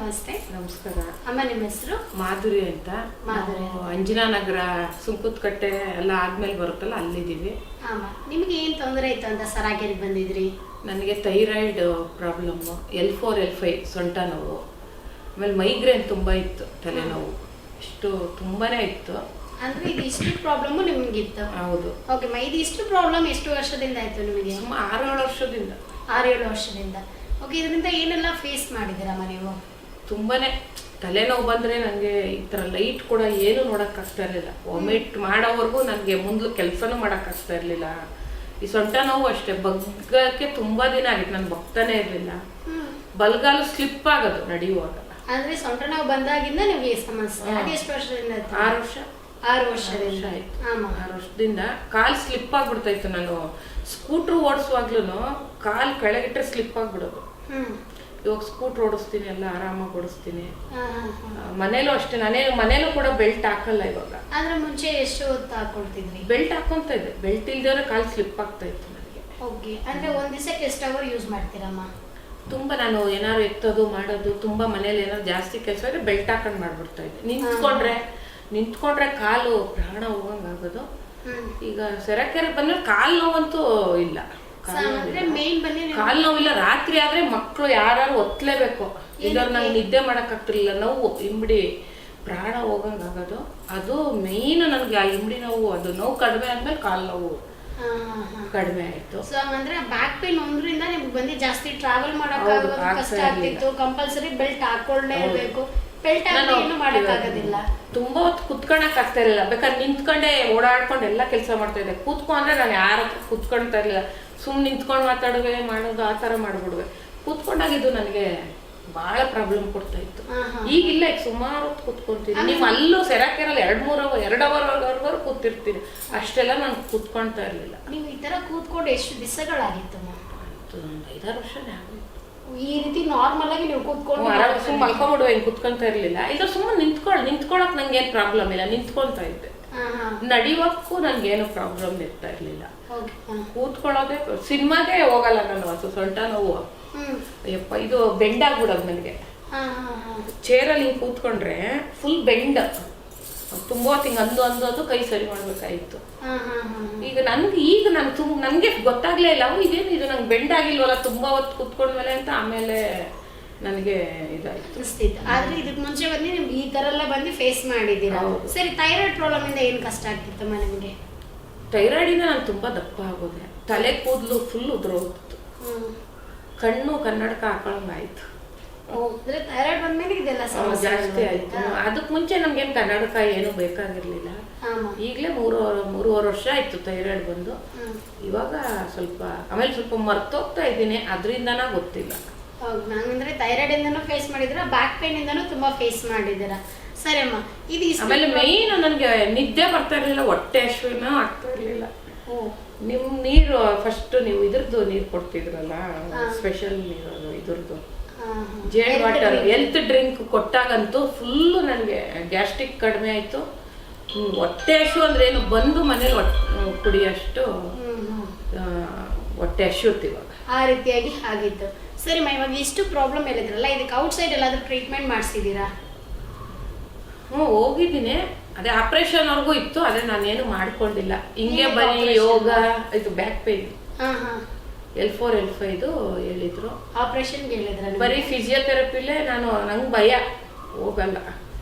ನಮಸ್ತೆ. ನಮಸ್ಕಾರ ಅಮ್ಮ, ನಿಮ್ಮ ಹೆಸರು? ಮಾಧುರಿ ಅಂತ. ಮಾಧುರಿ. ಅಂಜನಾನಗರ ಸುಂಕುತ್ಕಟ್ಟೆ ಎಲ್ಲ ಆದ್ಮೇಲೆ ಬರುತ್ತಲ್ಲ ಅಲ್ಲಿದ್ದೀವಿ. ಅಮ್ಮ, ನಿಮಗೆ ಏನು ತೊಂದರೆ ಇತ್ತು ಅಂತ ಸರಾಗೇರಿಗೆ ಬಂದಿದ್ರಿ? ನನಗೆ ಥೈರಾಯ್ಡ್ ಪ್ರಾಬ್ಲಮ್ಮು, L4 L5 ಸೊಂಟ ನೋವು, ಆಮೇಲೆ ಮೈಗ್ರೇನ್ ತುಂಬ ಇತ್ತು, ತಲೆನೋವು ಇಷ್ಟು ತುಂಬಾನೇ ಇತ್ತು. ಅಂದ್ರೆ ಇದು ಇಷ್ಟು ಪ್ರಾಬ್ಲಮ್ ನಿಮಗಿತ್ತು? ಹೌದು. ಓಕೆ ಮಾ, ಇದು ಇಷ್ಟು ಪ್ರಾಬ್ಲಮ್ ಎಷ್ಟು ವರ್ಷದಿಂದ ಆಯ್ತು ನಿಮಗೆ? ಸುಮಾರು 6-7 ವರ್ಷದಿಂದ. 6-7 ವರ್ಷದಿಂದ. ಓಕೆ, ಇದರಿಂದ ಏನೆಲ್ಲ ಫೇಸ್ ಮಾಡಿದ್ದೀರಮ್ಮ ನೀವು? ತುಂಬಾನೇ ತಲೆನೋವು ಬಂದರೆ ನನಗೆ ಈ ಥರ ಲೈಟ್ ಕೂಡ ಏನು ನೋಡೋಕ್ಕಾಗ್ತಾ ಇರಲಿಲ್ಲ. ವಾಮಿಟ್ ಮಾಡೋವರೆಗೂ ನನಗೆ ಮುಂದೆ ಕೆಲಸನೂ ಮಾಡೋಕ್ಕಾಗ್ತಾ ಇರಲಿಲ್ಲ. ಈ ಸೊಂಟ ನೋವು ಅಷ್ಟೇ, ಬಗ್ಗಕ್ಕೆ ತುಂಬ ದಿನ ಆಗಿತ್ತು, ನಾನು ಬಗ್ತಾನೆ ಇರಲಿಲ್ಲ. ಬಲ್ಗಾಲು ಸ್ಲಿಪ್ ಆಗೋದು ನಡೆಯುವಾಗ. ಅಂದ್ರೆ ಸೊಂಟ ನೋವು ಬಂದಾಗಿಂದ ನಿಮಗೆ ಸಮಸ್ಯೆ? ಅದೆಷ್ಟು ವರ್ಷದಿಂದ? 6 ವರ್ಷ. 6 ವರ್ಷದಿಂದ ಆಯ್ತು. 6 ವರ್ಷದಿಂದ ಕಾಲು ಸ್ಲಿಪ್ ಆಗ್ಬಿಡ್ತಾ ಇತ್ತು. ನಾನು ಸ್ಕೂಟ್ರ್ ಓಡಿಸುವಾಗ್ಲೂ ಕಾಲು ಕೆಳಗಿಟ್ರೆ ಸ್ಲಿಪ್ ಆಗ್ಬಿಡೋದು. ಇವಾಗ ಸ್ಕೂಟ್ರ್ ಓಡಿಸ್ತೀನಿ, ಎಲ್ಲ ಆರಾಮಾಗಿ ಓಡಿಸ್ತೀನಿ. ಮನೇಲೂ ಅಷ್ಟೇ, ಮನೇಲೂ ಕೂಡ ಬೆಲ್ಟ್ ಹಾಕಲ್ಲ ಇವಾಗ. ಆದ್ರೆ ಮುಂಚೆ ಎಷ್ಟು ಹೊತ್ತು ಹಾಕೊಳ್ತಿದ್ರಿ? ಬೆಲ್ಟ್ ಹಾಕೊಂತ ಇದ್ದೆ, ಬೆಲ್ಟ್ ಇಲ್ದೇವ್ರೆ ಕಾಲು ಸ್ಲಿಪ್ ಆಗ್ತಾ ಇತ್ತು ನನಗೆ. ಓಕೆ, ಅಂದ್ರೆ ಒಂದ್ ದಿವಸಕ್ಕೆ ಎಷ್ಟು ಅವರ್ ಯೂಸ್ ಮಾಡ್ತೀರಮ್ಮ? ತುಂಬಾ ನಾನು ಏನಾದ್ರು ಎತ್ತೋದು ಮಾಡೋದು, ತುಂಬಾ ಮನೇಲಿ ಏನಾದ್ರು ಜಾಸ್ತಿ ಕೆಲಸ ಇದ್ರೆ ಬೆಲ್ಟ್ ಹಾಕೊಂಡು ಮಾಡ್ಬಿಡ್ತಾ ಇದ್ದೆ. ನಿಂತ್ಕೊಂಡ್ರೆ ಕಾಲು ಪ್ರಾಣ ಹೋಗಂಗ್ ಆಗೋದು. ಈಗ ಸೆರಕೆರೆ ಬಂದ್ರೆ ಕಾಲು ನೋವಂತೂ ಇಲ್ಲ. ಕಾಲು ನೋವಿಲ್ಲ. ರಾತ್ರಿ ಆದ್ರೆ ಮಕ್ಕಳು ಯಾರು ಒತ್ತಲೇಬೇಕು, ಇಲ್ಲವ್ರು ನಂಗೆ ನಿದ್ದೆ ಮಾಡಕ್ ಆಗ್ತಿರ್ಲಿಲ್ಲ. ನೋವು ಇಂಬಡಿ ಪ್ರಾಣ ಹೋಗಂಗ್ ಆಗೋದು. ಅದು ಮೇನ್ ನನ್ಗೆ ಆ ಇಂಬಡಿ ನೋವು, ಅದು ನೋವು ಕಡಿಮೆ ಆದ್ಮೇಲೆ ಕಾಲು ನೋವು ಕಡಿಮೆ ಆಯ್ತು. ಸೊ ಅಂದ್ರೆ ಬ್ಯಾಕ್ ಪೇನ್ ಒಂದ್ರಿಂದ ನಿಮ್ಗೆ ಬಂದು ಜಾಸ್ತಿ ಟ್ರಾವೆಲ್ ಮಾಡಕ್ ಕಷ್ಟ ಆಗ್ತಿತ್ತು. ಕಂಪಲ್ಸರಿ ಬೆಲ್ಟ್ ಹಾಕೊಳ್ಳೇ ಇರ್ಬೇಕು. ಬೆಲ್ಟ್ ಹಾಕಿ ಏನು ಮಾಡಕ್ ಆಗೋದಿಲ್ಲ. ತುಂಬಾ ಹೊತ್ತು ಕುತ್ಕೊಳಕ್ ಆಗ್ತಾ ಇರಲಿಲ್ಲ. ಬೇಕಾದ್ರೆ ನಿಂತ್ಕೊಂಡೆ ಓಡಾಡ್ಕೊಂಡು ಎಲ್ಲ ಕೆಲಸ ಮಾಡ್ತಾ ಇದ್ದೆ. ಕೂತ್ಕೊಂಡ್ರೆ ನಾನು ಯಾರ ಕುತ್ಕೊಳ್ತಾ ಇರ್ಲಿಲ್ಲ. ಸುಮ್ಮನೆ ನಿಂತ್ಕೊಂಡು ಮಾತಾಡುವೆ, ಮಾಡೋದು ಆ ತರ ಮಾಡ್ಬಿಡುವೆ. ಕೂತ್ಕೊಂಡಾಗಿದ್ದು ನನಗೆ ಬಹಳ ಪ್ರಾಬ್ಲಮ್ ಕೊಡ್ತಾ ಇತ್ತು. ಈಗಿಲ್ಲ, ಈಗ ಸುಮಾರು ಹೊತ್ತು ಕೂತ್ಕೊಂತೀನಿ. ನೀವು ಅಲ್ಲೂ ಸೆರಾಕೆರಲ್ಲಿ 2 ಅವರ್ವರೆಗೂ ಕೂತಿರ್ತೀನಿ. ಅಷ್ಟೆಲ್ಲ ನಾನು ಕೂತ್ಕೊಳ್ತಾ ಇರ್ಲಿಲ್ಲ. ನೀವು ಈ ತರ ಕೂತ್ಕೊಂಡು ಎಷ್ಟು ದಿವಸಗಳಾಗಿತ್ತು? 5-6 ವರ್ಷನೇ ಆಗೋಯ್ತು. ಈ ರೀತಿ ನಾರ್ಮಲ್ ಆಗಿ ನೀವು ಕೂತ್ಕೊಂಡು ಸುಮ್ಮನೆ ಮಲ್ಕೊಂಡ್ಬಿಡುವೆ, ಹಿಂಗೆ ಕೂತ್ಕೊಂತ ಇರ್ಲಿಲ್ಲ. ಇಲ್ಲ ಸುಮ್ಮನೆ ನಿಂತ್ಕೊಳಕ್ ನಂಗೆ ಏನು ಪ್ರಾಬ್ಲಮ್ ಇಲ್ಲ, ನಿಂತ್ಕೊಂತ ಇದ್ದೆ. ನಡಿಯೋಕ್ಕೂ ನನ್ಗೇನು ಪ್ರಾಬ್ಲಮ್ ಇರ್ತಾ ಇರ್ಲಿಲ್ಲ. ಕೂತ್ಕೊಳ್ಳೋದೇ, ಸಿನಿಮಾಗೆ ಹೋಗಲ್ಲ ನಾನು. ಅದು ಸೊಂಟ ನೋವು ಅಯ್ಯಪ್ಪ, ಇದು ಬೆಂಡ್ ಆಗ್ಬಿಡೋದು ನನಗೆ. ಚೇರಲ್ಲಿ ಹಿಂಗೆ ಕೂತ್ಕೊಂಡ್ರೆ ಫುಲ್ ಬೆಂಡ್. ತುಂಬ ಹೊತ್ತು ಹಿಂಗೆ ಅಂದು ಕೈ ಸರಿ ಮಾಡ್ಬೇಕಾಯ್ತು. ಈಗ ನನ್ಗೆ ಗೊತ್ತಾಗ್ಲೇ ಇಲ್ಲ, ಇದೇನು ಇದು ನಂಗೆ ಬೆಂಡ್ ಆಗಿಲ್ವಲ್ಲ ತುಂಬಾ ಹೊತ್ತು ಕೂತ್ಕೊಂಡ್ಮೇಲೆ ಅಂತ. ಆಮೇಲೆ ನನಗೆ ಇದಾಯ್ತು. ಆದ್ರೆ ಇದಕ್ ಮುಂಚೆ ಬಂದು ನಿಮ್ಗೆ ಈ ತರ ಎಲ್ಲ ಬಂದು ಫೇಸ್ ಮಾಡಿದ್ದೀರಾ. ಸರಿ, ಥೈರಾಯ್ಡ್ ಪ್ರಾಬ್ಲಮ್ ಇಂದ ಏನ್ ಕಷ್ಟ ಆಗ್ತಿತ್ತಮ್ಮ ನಿಮ್ಗೆ? ಥೈರಾಯ್ಡ್ ಇಂದ ನಾನು ತುಂಬಾ ದಪ್ಪ ಆಗೋದೆ. ತಲೆ ಕೂದಲು ಫುಲ್ ಉದುರೋಗ್ತಿತ್ತು. ಕಣ್ಣು ಕನ್ನಡಕ ಹಾಕೊಳ್ಳಂಗಾಯ್ತು. ಥೈರಾಯ್ಡ್ ಬಂದ್ಮೇಲೆ ಇದೆಲ್ಲ ಜಾಸ್ತಿ ಆಯ್ತು. ಅದಕ್ ಮುಂಚೆ ನಮ್ಗೇನು ಕನ್ನಡಕ ಏನು ಬೇಕಾಗಿರ್ಲಿಲ್ಲ. ಈಗಲೇ 3-3.5 ವರ್ಷ ಆಯ್ತು ಥೈರಾಯ್ಡ್ ಬಂದು. ಇವಾಗ ಸ್ವಲ್ಪ ಆಮೇಲೆ ಸ್ವಲ್ಪ ಮರ್ತೋಗ್ತಾ ಇದ್ದೀನಿ, ಅದರಿಂದನ ಗೊತ್ತಿಲ್ಲ. ಅಂದ್ರೆ ಥೈರಾಯ್ಡ್ ಇಂದನೂ ಫೇಸ್ ಮಾಡಿದ್ರ, ಬ್ಯಾಕ್ ಪೇನ್ ಇಂದನೂ ತುಂಬಾ ಫೇಸ್ ಮಾಡಿದ್ದೀರಾ. ಸರಿ ಅಮ್ಮ, ಇದು ಆಮೇಲೆ ಮೇನ್ ನನಗೆ ನಿದ್ದೆ ಬರ್ತಾ ಇರ್ಲಿಲ್ಲ, ಹೊಟ್ಟೆ ಹಸಿವು ಆಗ್ತಾ ಇರ್ಲಿಲ್ಲ. ನಿಮ್ ನೀರು ಫಸ್ಟ್ ನೀವು ಇದ್ರದ್ದು ನೀರು ಕೊಡ್ತಿದ್ರಲ್ಲ, ಸ್ಪೆಷಲ್ ನೀರು, ಇದ್ರದ್ದು ಜೇಡ್ ವಾಟರ್ ಹೆಲ್ತ್ ಡ್ರಿಂಕ್ ಕೊಟ್ಟಾಗಂತೂ ಫುಲ್ಲು ನನಗೆ ಗ್ಯಾಸ್ಟ್ರಿಕ್ ಕಡಿಮೆ ಆಯ್ತು. ಹೊಟ್ಟೆ ಹಸಿವು ಅಂದ್ರೆ ಏನು, ಬಂದು ಮನೇಲಿ ಕುಡಿಯೋಷ್ಟು ಹೊಟ್ಟೆ ಹಸಿಯುತ್ತೆ ಇವಾಗ. ಆ ರೀತಿಯಾಗಿ ಆಗಿತ್ತು. ಸರಿ ಮಾ, ಇವಾಗ ಎಷ್ಟು ಪ್ರಾಬ್ಲಮ್ ಹೇಳಿದ್ರಲ್ಲ, ಇದಕ್ಕೆ ಔಟ್ಸೈಡ್ ಎಲ್ಲಾದ್ರೂ ಟ್ರೀಟ್ಮೆಂಟ್ ಮಾಡಿಸಿದ್ದೀರಾ? ಹೋಗಿದ್ದೀನಿ. ಅದೇ ಆಪರೇಷನ್ ವರ್ಗೂ ಇತ್ತು, ಅದೇ ನಾನೇನು ಮಾಡ್ಕೊಂಡಿಲ್ಲ. ಹಿಂಗೆ ಬರೀ ಯೋಗ, ಇದು ಬ್ಯಾಕ್ ಪೇನ್ L4 L5 ಹೇಳಿದ್ರು. ಆಪರೇಷನ್ ಹೇಳಿದ್ರ? ಬರೀ ಫಿಸಿಯೋಥೆರಪಿಲೇ ನಂಗೆ ಭಯ, ಹೋಗಲ್ಲ.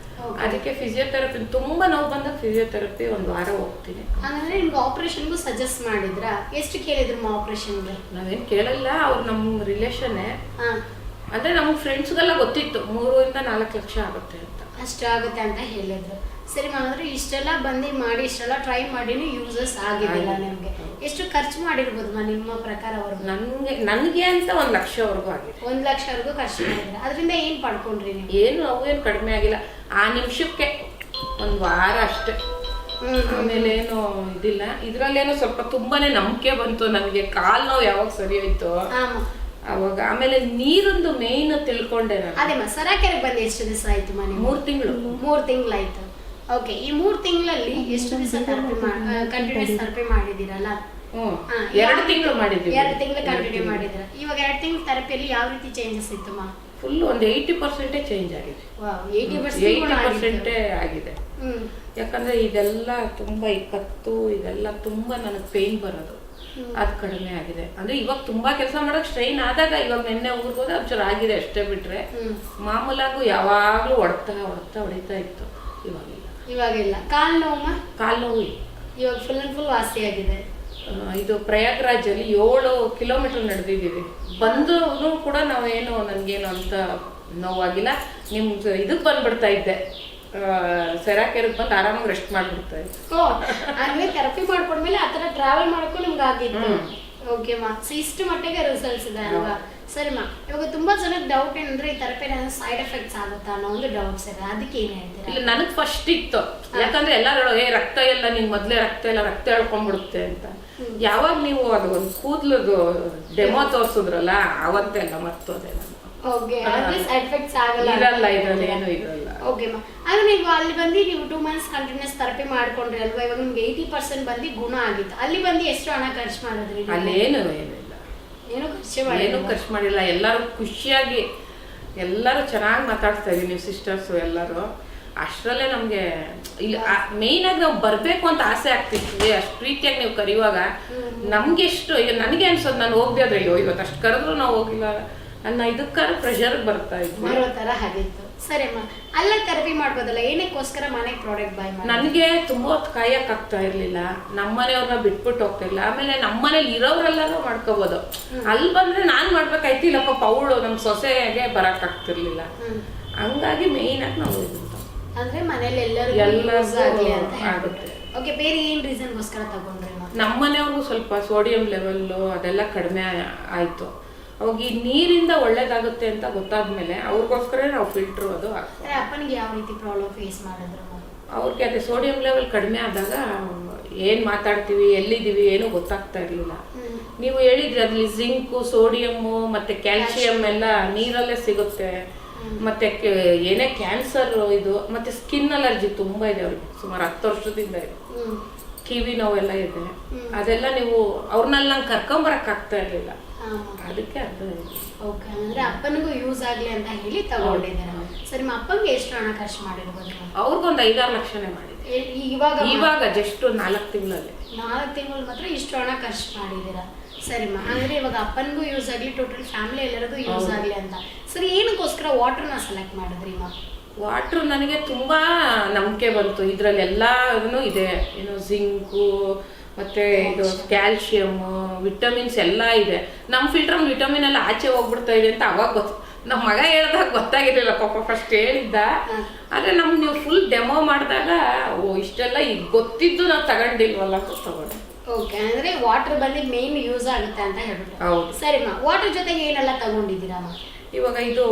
ಅದಕ್ಕೆ ಫಿಸಿಯೋಥೆರಪಿ, ತುಂಬಾ ನೋವು ಬಂದಾಗ ಫಿಸಿಯೋಥೆರಪಿ 1 ವಾರ ಹೋಗ್ತೀನಿ. ಅಂದ್ರೆ ನಿಮ್ಗೆ ಆಪರೇಷನ್ಗೂ ಸಜೆಸ್ಟ್ ಮಾಡಿದ್ರ? ಎಷ್ಟು ಕೇಳಿದ್ರು ಆಪರೇಷನ್ಗೆ? ನಾವೇನು ಕೇಳಲ್ಲ, ಅವ್ರು ನಮ್ಮ ರಿಲೇಷನ್ನೇ. ಅಂದ್ರೆ ನಮ್ಮ ಫ್ರೆಂಡ್ಸ್ಗೆಲ್ಲ ಗೊತ್ತಿತ್ತು 3-4 ಲಕ್ಷ ಆಗುತ್ತೆ ಅಂತ. ಅಷ್ಟು ಆಗುತ್ತೆ ಅಂತ ಹೇಳಿದ್ರು. ಸರಿ ಮಾಡಿದ್ರೆ ಇಷ್ಟೆಲ್ಲ ಬಂದು ಮಾಡಿ, ಇಷ್ಟೆಲ್ಲ ಟ್ರೈ ಮಾಡಿನೂ ಯೂಸಸ್ ಆಗಿದಿಲ್ಲ ನಿಮ್ಗೆ. ಎಷ್ಟು ಖರ್ಚು ಮಾಡಿರ್ಬೋದು ನಿಮ್ಮ ಪ್ರಕಾರ? ನನಗೆ ಅಂತ 1 ಲಕ್ಷವರೆಗೂ ಆಗಿದೆ. 1 ಲಕ್ಷವರೆಗೂ ಖರ್ಚು ಮಾಡಿದ್ರೆ ಅದರಿಂದ ಏನ್ ಪಡ್ಕೊಂಡ್ರಿ ನೀವು? ಏನು ಕಡಿಮೆ ಆಗಿಲ್ಲ. ಆ ನಿಮಿಷಕ್ಕೆ 1 ವಾರ ಅಷ್ಟೇ. ಆಮೇಲೆ ಏನು ಇದಿಲ್ಲ. ಇದ್ರಲ್ಲೇನೋ ಸ್ವಲ್ಪ ತುಂಬಾನೇ ನಂಬಿಕೆ ಬಂತು ನನಗೆ. ಕಾಲು ನೋವು ಯಾವಾಗ ಸರಿ ಹೋಯ್ತು ಅವಾಗ. ಆಮೇಲೆ ನೀರೊಂದು ಮೇನ್ ತಿಳ್ಕೊಂಡೆ ನಾನು. ಅದೇ ಸರಾಕೆರೆ ಬಂದು ಎಷ್ಟು ದಿವಸ ಆಯ್ತು ಮನೆ? 3 ತಿಂಗಳು. 3 ತಿಂಗಳಾಯ್ತು. ಓಕೆ, ಈ 3 ತಿಂಗಳಲ್ಲಿ ಎಷ್ಟು ದಿವಸ ಕಂಟಿನ್ಯೂಸ್ ಥೆರಪಿ ಮಾಡಿದಿರಲ್ಲ? 2 ತಿಂಗಳು ಮಾಡಿದ್ವಿ. 2 ತಿಂಗಳು ಕಂಟಿನ್ಯೂ ಮಾಡಿದ್ರ. ಇವಾಗ 2 ತಿಂಗಳ ಥೆರಪಿಯಲ್ಲಿ ಯಾವ ರೀತಿ ಚೇಂಜಸ್ ಇತ್ತಮ್ಮ? ಫುಲ್ ಒಂದು 80% ಚೇಂಜ್ ಆಗಿದೆ. 80% ಆಗಿದೆ. ಯಾಕಂದ್ರೆ ಇದೆಲ್ಲ ತುಂಬಾ ಈ ಕತ್ತು ಇದೆಲ್ಲ ತುಂಬಾ ನನಗೆ ಪೇನ್ ಬರೋದು, ಅದು ಕಡಿಮೆ ಆಗಿದೆ. ಅಂದ್ರೆ ಇವಾಗ ತುಂಬಾ ಕೆಲಸ ಮಾಡಕ್ ಸ್ಟ್ರೈನ್ ಆದಾಗ ಇವಾಗ ನಿನ್ನೆ ಊರಿಗೆ ಹೋದ ಒಂಚೂರು ಆಗಿದೆ ಅಷ್ಟೇ, ಬಿಟ್ರೆ ಮಾಮೂಲಾಗೂ ಯಾವಾಗ್ಲೂ ಹೊಡಿತಾ ಇತ್ತು. ಇವಾಗಿಲ್ಲ. ಕಾಲ್ ನೋವು ಇವಾಗ ಫುಲ್ ವಾಸಿ ಆಗಿದೆ. ಇದು ಪ್ರಯಾಗ್ರಾಜ್ ಅಲ್ಲಿ 7 ಕಿಲೋಮೀಟರ್ ನಡೆದಿದ್ದೀವಿ. ಬಂದ್ರು ಕೂಡ ನಾವೇನು ನನ್ಗೇನು ಅಂತ ನೋವಾಗಿಲ್ಲ. ಇದಕ್ ಬಂದ್ಬಿಡ್ತಾ ಇದ್ದೆ, ಸೆರಾಕೆರೆಗೆ ಬಂದು ಆರಾಮಾಗಿ ರೆಸ್ಟ್ ಮಾಡ್ಬಿಡ್ತಾ ಇದ್ದೆ. ಅಂದ್ರೆ ಥೆರಪಿ ಮಾಡ್ಕೊಂಡ್ಮೇಲೆ ಆತರ ಟ್ರಾವೆಲ್ ಮಾಡ್ಕೊ ನಿಮ್ಗೆ ಆಗಿತ್ತು. ಓಕೆ ಮಾ, ಇಷ್ಟು ಮಟ್ಟಿಗೆ ರಿಸಲ್ಟ್ಸ್ ಇದೆ ಅಲ್ವಾ? ಸರಿಮಾ, ಇವಾಗ ತುಂಬಾ ಜನಕ್ಕೆ ಡೌಟ್ ಏನಂದ್ರೆ ಈ ಥೆರಪಿ ಸೈಡ್ ಎಫೆಕ್ಟ್ಸ್ ಆಗುತ್ತಾ ಅನ್ನೋ ಒಂದು ಡೌಟ್ಸ್ ಇದೆ, ಅದಕ್ಕೆ ಏನ್ ಹೇಳ್ತೀರಾ? ಇಲ್ಲ, ನನಗ್ ಫಸ್ಟ್ ಇತ್ತು. ಯಾಕಂದ್ರೆ ಎಲ್ಲರೂ ರಕ್ತ ಎಲ್ಲ ನಿನ್ ಮೊದ್ಲೇ ರಕ್ತ ಎಳ್ಕೊಂಡ್ಬಿಡುತ್ತೆ ಅಂತ. ಯಾವಾಗ ನೀವು ಅದು ಒಂದು ಕೂದ್ಲದು ಡೆಮೋ ತೋರ್ಸುದ್ರಲ್ಲ ಅವತ್ತೆಲ್ಲ ಮರ್ತೋದೆ ನಾನು. ಸೈಡ್ ಎಫೆಕ್ಟ್ಸ್ ಆಗಲ್ಲ, ಏನು ಇರಲ್ಲ. ಓಕೆ ಮಾ, ಆದ್ರೆ ನೀವು ಅಲ್ಲಿ ಬಂದು ನೀವು 2 months ಕಂಟಿನ್ಯೂಸ್ ಥೆರಪಿ ಮಾಡ್ಕೊಂಡ್ರಿ ಅಲ್ವಾ? ಇವಾಗ ನಿಮ್ಗೆ 80% ಬಂದು ಗುಣ ಆಗಿತ್ತು. ಅಲ್ಲಿ ಬಂದು ಎಷ್ಟು ಹಣ ಖರ್ಚು ಮಾಡಿದ್ರಿ? ಅಲ್ಲೇನು ಏನು ಖರ್ಚು ಮಾಡಿಲ್ಲ. ಎಲ್ಲರೂ ಖುಷಿಯಾಗಿ ಎಲ್ಲರೂ ಚೆನ್ನಾಗಿ ಮಾತಾಡ್ತಾ ಇದೀವಿ, ನೀವು ಸಿಸ್ಟರ್ಸು ಎಲ್ಲರೂ. ಅಷ್ಟರಲ್ಲೇ ನಮ್ಗೆ ಇಲ್ಲಿ ಮೇಯ್ನ್ ಆಗಿ ನಾವು ಬರ್ಬೇಕು ಅಂತ ಆಸೆ ಆಗ್ತಿದ್ವಿ. ಅಷ್ಟು ಪ್ರೀತಿಯಾಗಿ ನೀವು ಕರೆಯುವಾಗ ನಮ್ಗೆ ಎಷ್ಟು, ಈಗ ನನಗೆ ಅನ್ಸೋದು ನಾನು ಹೋಗ್ದೆ ಅದ್ರ ಇವತ್ತು ಅಷ್ಟು ಕರೆದ್ರು ನಾವು ಹೋಗಿಲ್ಲ ಅನ್ನೋ ಇದಕ್ಕಾರ ಪ್ರೆಷರ್ ಬರ್ತಾ ಇದ್ವಿ. ಬರೋ ತರ ಆಗಿತ್ತು. ಸರಿ ಅಮ್ಮ, ಅಲ್ಲ ಥೆರಪಿ ಮಾಡ್ಬೋದಲ್ಲ, ಏನಕ್ಕೋಸ್ಕರ ಮನೆಗೆ ಪ್ರಾಡಕ್ಟ್ ಬೈ ಮಾಡಿ? ನನಗೆ ತುಂಬಾ ಹೊತ್ತು ಕಾಯಕ್ ಆಗ್ತಾ ಇರ್ಲಿಲ್ಲ, ನಮ್ಮನೆಯವ್ರನ್ನ ಬಿಟ್ಬಿಟ್ಟು ಹೋಗ್ತಾ ಇಲ್ಲ. ಆಮೇಲೆ ನಮ್ಮನೇಲಿ ಇರೋರೆಲ್ಲಾರು ಮಾಡ್ಕೋಬಹುದು. ಅಲ್ಲಿ ಬಂದ್ರೆ ನಾನ್ ಮಾಡ್ಬೇಕಾಯ್ತು, ಇಲ್ಲಪ್ಪ ಅವಳು ನಮ್ ಸೊಸೆಗೆ ಬರಕ್ ಆಗ್ತಿರ್ಲಿಲ್ಲ. ಹಂಗಾಗಿ ಮೇಯ್ನ್ ಆಗಿ ನಾವು ಅಂದ್ರೆ ಮನೇಲಿ ಎಲ್ಲರೂ ಆಗುತ್ತೆ. ಓಕೆ, ಬೇರೆ ಏನ್ ರೀಸನ್ಗೋಸ್ಕರ ತಗೊಂಡ್ರಿ? ನಮ್ಮನೆಯವ್ರಿಗೂ ಸ್ವಲ್ಪ ಸೋಡಿಯಂ ಲೆವೆಲ್ ಅದೆಲ್ಲ ಕಡಿಮೆ ಆಯ್ತು. ಅವಾಗ ಈ ನೀರಿಂದ ಒಳ್ಳೇದಾಗುತ್ತೆ ಅಂತ ಗೊತ್ತಾದ್ಮೇಲೆ ಅವ್ರಿಗೋಸ್ಕರ ನಾವು ಫಿಲ್ಟರ್ ಅದು ಹಾಕ್ತೀವಿ. ಅಪ್ಪನಿಗೆ ಯಾವ ರೀತಿ ಪ್ರಾಬ್ಲಮ್ ಫೇಸ್ ಮಾಡಿದ್ರು? ಅವ್ರಿಗೆ ಅದೇ ಸೋಡಿಯಂ ಲೆವೆಲ್ ಕಡಿಮೆ ಆದಾಗ ಏನ್ ಮಾತಾಡ್ತೀವಿ ಎಲ್ಲಿದ್ದೀವಿ ಏನೂ ಗೊತ್ತಾಗ್ತಾ ಇರ್ಲಿಲ್ಲ. ನೀವು ಹೇಳಿದ್ರಿ ಅದ್ರಲ್ಲಿ ಜಿಂಕು, ಸೋಡಿಯಮ್ಮು ಮತ್ತೆ ಕ್ಯಾಲ್ಸಿಯಂ ಎಲ್ಲ ನೀರಲ್ಲೇ ಸಿಗುತ್ತೆ. ಮತ್ತೆ ಏನೇ ಕ್ಯಾನ್ಸರ್ ಇದು ಮತ್ತೆ ಸ್ಕಿನ್ ಅಲರ್ಜಿ ತುಂಬಾ ಇದೆ ಅವ್ರಿಗೆ, ಸುಮಾರು 10 ವರ್ಷದಿಂದ ಇದೆ. ಕಿವಿ ನೋವೆಲ್ಲ ಇದೆ. ಅದೆಲ್ಲ ನೀವು ಅವ್ರನ್ನೆಲ್ಲ ನಂಗೆ ಕರ್ಕೊಂಬರಕ್ ಆಗ್ತಾ ಇರ್ಲಿಲ್ಲ, ಅದಕ್ಕೆ ಅರ್ಥ ಇದೆ. ಓಕೆ, ಅಂದ್ರೆ ಅಪ್ಪನಿಗೂ ಯೂಸ್ ಆಗ್ಲಿ ಅಂತ ಹೇಳಿ ತಗೊಂಡಿದ್ದಾರೆ. ಸರಿ, ಅಪ್ಪಂಗೆ ಎಷ್ಟು ಹಣ ಖರ್ಚು ಮಾಡಿರ್ಬೋದು? ಅವ್ರಿಗೊಂದು 5-6 ಲಕ್ಷನೇ ಮಾಡಿದೆ. ಇವಾಗ ಜಸ್ಟ್ 4 ತಿಂಗಳಲ್ಲಿ 4 ತಿಂಗಳು ಮಾತ್ರ ಇಷ್ಟು ಹಣ ಖರ್ಚು ಮಾಡಿದ್ದೀರಾ? ಸರಿಮ್ಮ, ಅಂದ್ರೆ ಇವಾಗ ಅಪ್ಪನಿಗೂ ಯೂಸ್ ಆಗ್ಲಿ, ಟೋಟಲ್ ಫ್ಯಾಮಿಲಿ ಎಲ್ಲರಿಗೂ ಯೂಸ್ ಆಗ್ಲಿ ಅಂತ. ಸರಿ, ಏನಕ್ಕೋಸ್ಕರ ವಾಟರ್ನ ಸೆಲೆಕ್ಟ್ ಮಾಡಿದ್ರಿ? ವಾಟರ್ ನನಗೆ ತುಂಬಾ ನಂಬಿಕೆ ಬಂತು. ಇದ್ರಲ್ಲಿ ಎಲ್ಲಾನು ಇದೆ, ಏನು ಜಿಂಕು ಮತ್ತೆ ಇದು ಕ್ಯಾಲ್ಸಿಯಂ, ವಿಟಮಿನ್ಸ್ ಎಲ್ಲ ಇದೆ. ನಮ್ಮ ಫಿಲ್ಟರ್ ವಿಟಮಿನ್ ಎಲ್ಲ ಆಚೆ ಹೋಗ್ಬಿಡ್ತಾ ಇದೆ ಅಂತ ಅವಾಗ ಗೊತ್ತು. ನಮ್ಮ ಮಗ ಹೇಳ್ದಾಗ ಗೊತ್ತಾಗಿರ್ಲಿಲ್ಲ ಪಾಪ, ಫಸ್ಟ್ ಹೇಳಿದ್ದ. ಆದ್ರೆ ನೀವು ಫುಲ್ ಡೆಮೋ ಮಾಡಿದಾಗ ಓ ಇಷ್ಟೆಲ್ಲ ಈಗ ಗೊತ್ತಿದ್ದು ನಾವು ತಗೊಂಡಿಲ್ವಲ್ಲ ಅಂತ ತಗೊಂಡೆ. ಓಕೆ, ಅಂದ್ರೆ ವಾಟರ್ ಬಂದು ಮೇನ್ ಯೂಸ್ ಆಗುತ್ತೆ ಅಂತ ಹೇಳ್ಬಿಟ್ಟು. ಹೌದು. ಸರಿಮ್ಮ, ವಾಟರ್ ಜೊತೆಗೆ ಏನೆಲ್ಲ ತಗೊಂಡಿದ್ದೀರಾ? ಇವಾಗ ಇದು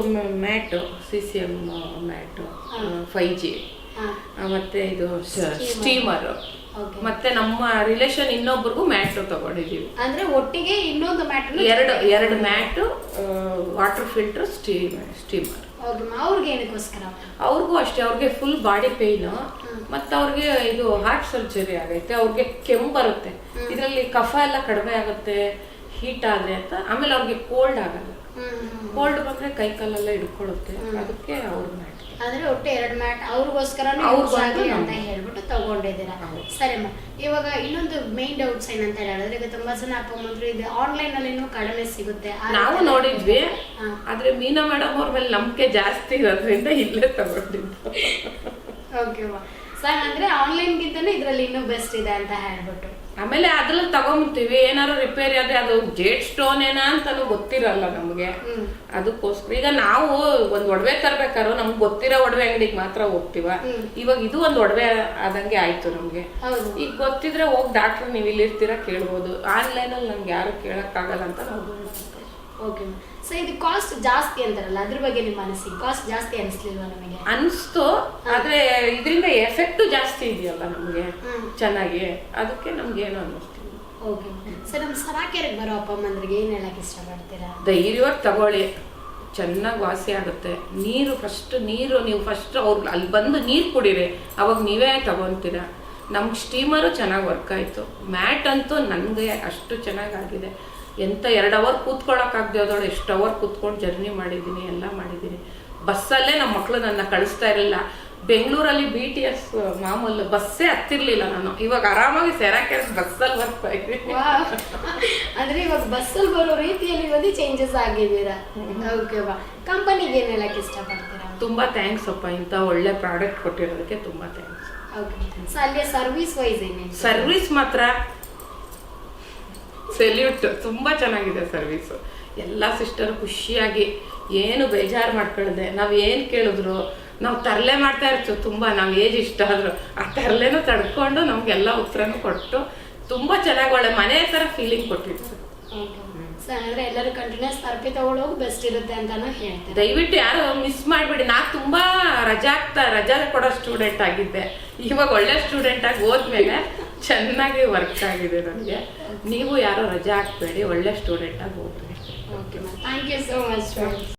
ಮ್ಯಾಟ್, CCM ಮ್ಯಾಟ್ 5G, ಮತ್ತೆ ಇದು ಸ್ಟೀಮರ್, ಮತ್ತೆ ನಮ್ಮ ರಿಲೇಷನ್ ಇನ್ನೊಬ್ರಿಗೂ ಮ್ಯಾಟ್ ತಗೊಂಡಿದೀವಿ. ಅಂದ್ರೆ ಒಟ್ಟಿಗೆ ಇನ್ನೊಂದು ಮ್ಯಾಟ್, ಎರಡು ಮ್ಯಾಟ್, ವಾಟರ್ ಫಿಲ್ಟರ್, ಸ್ಟೀಮರ್. ಅವ್ರಿಗೆ ಏನಕ್ಕೋಸ್ಕರ? ಅವ್ರಿಗೂ ಅಷ್ಟೇ, ಅವ್ರಿಗೆ ಫುಲ್ ಬಾಡಿ ಪೇನ್, ಮತ್ತೆ ಅವ್ರಿಗೆ ಇದು ಹಾರ್ಟ್ ಸರ್ಜರಿ ಆಗೈತೆ. ಅವ್ರಿಗೆ ಕೆಮ್ಮು ಬರುತ್ತೆ, ಇದರಲ್ಲಿ ಕಫ ಎಲ್ಲ ಕಡಿಮೆ ಆಗುತ್ತೆ ಹೀಟ್ ಆದ್ರೆ ಅಂತ. ಆಮೇಲೆ ಅವ್ರಿಗೆ ಕೋಲ್ಡ್ ಆಗಲ್ಲ, ಕೋಲ್ಡ್ ಬಂದ್ರೆ ಕೈ ಕಾಲೆಲ್ಲ ಹಿಡ್ಕೊಳ್ಳುತ್ತೆ, ಅದಕ್ಕೆ ಅವ್ರ ಮ್ಯಾಟ್. ಅಂದ್ರೆ ಒಟ್ಟು 2 ಮ್ಯಾಟ್ ಅವ್ರಿಗೋಸ್ಕರ ಅಂತ ಹೇಳ್ಬಿಟ್ಟು ತಗೊಂಡಿದ್ದೀರಾ? ಸರಿಮ್ಮ, ಇವಾಗ ಇನ್ನೊಂದು ಮೇನ್ ಡೌಟ್ಸ್ ಏನಂತ ಹೇಳಿದ್ರೆ, ಈಗ ತುಂಬಾ ಜನ ಅಪ್ಪಂದ್ರು ಇದು ಆನ್ಲೈನ್ ಅಲ್ಲಿ ಕಡಿಮೆ ಸಿಗುತ್ತೆ ನಾವು ನೋಡಿದ್ವಿ. ಆದ್ರೆ ಮೀನಾ ಮೇಡಮ್ ಅವ್ರ ಮೇಲೆ ನಂಬಿಕೆ ಜಾಸ್ತಿ ಇರೋದ್ರಿಂದ ಇಲ್ಲೇ ತಗೊಂಡಿದ್ದು. ಓಕೆ ಸರ್, ಅಂದ್ರೆ ಆನ್ಲೈನ್ ಗಿಂತನೂ ಇದ್ರಲ್ಲಿ ಇನ್ನೂ ಬೆಸ್ಟ್ ಇದೆ ಅಂತ ಹೇಳ್ಬಿಟ್ಟು. ಆಮೇಲೆ ಅದ್ರಲ್ಲಿ ತಗೊಂಡ್ಬಿಡ್ತೀವಿ, ಏನಾದ್ರು ರಿಪೇರಿ ಆದ್ರೆ ಅದು ಜೇಡ್ ಸ್ಟೋನ್ ಏನಾ ಅಂತಾನು ಗೊತ್ತಿರಲ್ಲ ನಮ್ಗೆ. ಅದಕ್ಕೋಸ್ಕರ ಈಗ ನಾವು ಒಂದ್ ಒಡವೆ ತರ್ಬೇಕಾದ್ರು ನಮ್ಗೆ ಗೊತ್ತಿರೋ ಒಡವೆ ಅಂಗಡಿಗೆ ಮಾತ್ರ ಹೋಗ್ತೀವ. ಇವಾಗ ಇದು ಒಂದ್ ಒಡವೆ ಆದಂಗೆ ಆಯ್ತು ನಮ್ಗೆ. ಈಗ ಗೊತ್ತಿದ್ರೆ ಹೋಗಿ ಡಾಕ್ಟರ್ ನೀವು ಇಲ್ಲಿರ್ತೀರಾ ಕೇಳ್ಬೋದು. ಆನ್ಲೈನ್ ಅಲ್ಲಿ ನಮ್ಗೆ ಯಾರು ಕೇಳಕ್ ಆಗಲ್ಲ ಅಂತ ನಾವು. ಓಕೆ, ಸೊ ಇದು ಕಾಸ್ಟ್ ಜಾಸ್ತಿ ಅಂತಾರಲ್ಲ, ಅದ್ರ ಬಗ್ಗೆ ನಿಮ್ಮ ಅನಿಸಿಕೆ? ಕಾಸ್ಟ್ ಜಾಸ್ತಿ ಅನಿಸ್ಲಿಲ್ವಾ? ನಮಗೆ ಅನಿಸ್ತು, ಆದ್ರೆ ಇದರಿಂದ ಎಫೆಕ್ಟ್ ಜಾಸ್ತಿ ಇದೆಯಲ್ಲ ನಮ್ಗೆ ಚೆನ್ನಾಗಿ, ಅದಕ್ಕೆ ನಮ್ಗೆ ಏನು ಅನ್ನಿಸ್ತೀವಿ. ಓಕೆ ಸರ್, ನಮ್ಮ ಸರಾಕೆರೆಗೆ ಬರೋ ಅಪ್ಪ ಅಮ್ಮಂದ್ರಿಗೆ ಏನ್ ಹೇಳಕ್ ಇಷ್ಟಪಡ್ತೀರಾ? ಧೈರ್ಯವಾಗಿ ತಗೊಳ್ಳಿ, ಚೆನ್ನಾಗಿ ವಾಸಿ ಆಗುತ್ತೆ. ನೀರು ನೀವು ಫಸ್ಟ್ ಅವ್ರಿಗೆ ಅಲ್ಲಿ ಬಂದು ನೀರು ಕುಡೀರಿ, ಅವಾಗ ನೀವೇ ತಗೊಂತೀರಾ. ನಮ್ಗೆ ಸ್ಟೀಮರು ಚೆನ್ನಾಗಿ ವರ್ಕ್ ಆಯ್ತು. ಮ್ಯಾಟ್ ಅಂತೂ ನನಗೆ ಅಷ್ಟು ಚೆನ್ನಾಗಾಗಿದೆ. ಎಂತ 2 ಅವರ್ ಕೂತ್ಕೊಳ್ಳೋಕ್ಕಾಗದೆ ಹೋದವಳು ಎಷ್ಟು ಅವರ್ ಕೂತ್ಕೊಂಡು ಜರ್ನಿ ಮಾಡಿದ್ದೀನಿ, ಎಲ್ಲ ಮಾಡಿದ್ದೀನಿ. ಬಸ್ಸಲ್ಲೇ ನಮ್ಮ ಮಕ್ಕಳು ನನ್ನ ಕಳಿಸ್ತಾ ಇರಲಿಲ್ಲ. ಬೆಂಗಳೂರಲ್ಲಿ BTS ಮಾಮೂಲು ಬಸ್ಸೇ ಹತ್ತಿರ್ಲಿಲ್ಲ ನಾನು. ಇವಾಗ ಆರಾಮಾಗಿ ಸೆರಾಕೆರೆ ಬಸ್ಸಲ್ಲಿ ಬರ್ತಾ ಇದ್ದೀನಿ. ಅಂದ್ರೆ ಇವಾಗ ಬಸ್ಸಲ್ಲಿ ಬರೋ ರೀತಿಯಲ್ಲಿ ಒಂದು ಚೇಂಜಸ್ ಆಗಿದ್ದೀರಾ. ಓಕೆ ವಾ. ಕಂಪನಿಗೆ ಏನ್ ಹೇಳಕ್ ಇಷ್ಟಪಡ್ತೀರಾ? ತುಂಬಾ ಥ್ಯಾಂಕ್ಸ್ ಅಪ್ಪ, ಇಂಥ ಒಳ್ಳೆ ಪ್ರಾಡಕ್ಟ್ ಕೊಟ್ಟಿರೋದಕ್ಕೆ ತುಂಬಾ ಥ್ಯಾಂಕ್ಸ್. ಓಕೆ. ಸೊ ಅಲ್ಲಿ ಸರ್ವಿಸ್ ವೈಸ್ ಏನೇನು? ಸರ್ವಿಸ್ ಮಾತ್ರ ಸೆಲ್ಯೂಟ್, ತುಂಬಾ ಚೆನ್ನಾಗಿದೆ ಸರ್ವಿಸ್. ಎಲ್ಲ ಸಿಸ್ಟರ್ ಖುಷಿಯಾಗಿ ಏನು ಬೇಜಾರು ಮಾಡ್ಕೊಳ್ಳದೆ, ನಾವು ಏನು ಕೇಳಿದ್ರು ನಾವು ತರಲೆ ಮಾಡ್ತಾ ಇರ್ತೀವಿ. ತುಂಬ ನಾವು ಏಜ್ ಇಷ್ಟ ಆದ್ರು ಆ ತರಲೆನೂ ತಡ್ಕೊಂಡು ನಮ್ಗೆಲ್ಲ ಉತ್ತರನೂ ಕೊಟ್ಟು ತುಂಬ ಚೆನ್ನಾಗಿ ಒಳ್ಳೆ ಮನೆ ಥರ ಫೀಲಿಂಗ್ ಕೊಟ್ಟಿತ್ತು. ಅಂದ್ರೆ ಎಲ್ಲರೂ ಕಂಟಿನ್ಯೂಸ್ ಥೆರಪಿ ತಗೊಳ್ಳೋದು ಬೆಸ್ಟ್ ಇರುತ್ತೆ ಅಂತಾನು ಹೇಳ್ತಾರೆ. ದಯವಿಟ್ಟು ಯಾರು ಮಿಸ್ ಮಾಡಬೇಡಿ. ನಾ ತುಂಬಾ ರಜಾ ಕೊಡೋ ಸ್ಟೂಡೆಂಟ್ ಆಗಿದ್ದೆ. ಇವಾಗ ಒಳ್ಳೆ ಸ್ಟೂಡೆಂಟ್ ಆಗಿ ಹೋದ್ಮೇಲೆ ಚೆನ್ನಾಗಿ ವರ್ಕ್ ಆಗಿದೆ ನನಗೆ. ನೀವು ಯಾರು ರಜಾ ಹಾಕ್ಬೇಡಿ, ಒಳ್ಳೆ ಸ್ಟೂಡೆಂಟ್ ಆಗಿ ಹೋಗ್ಬೇಡಿ. Okay ma'am, thank you so much.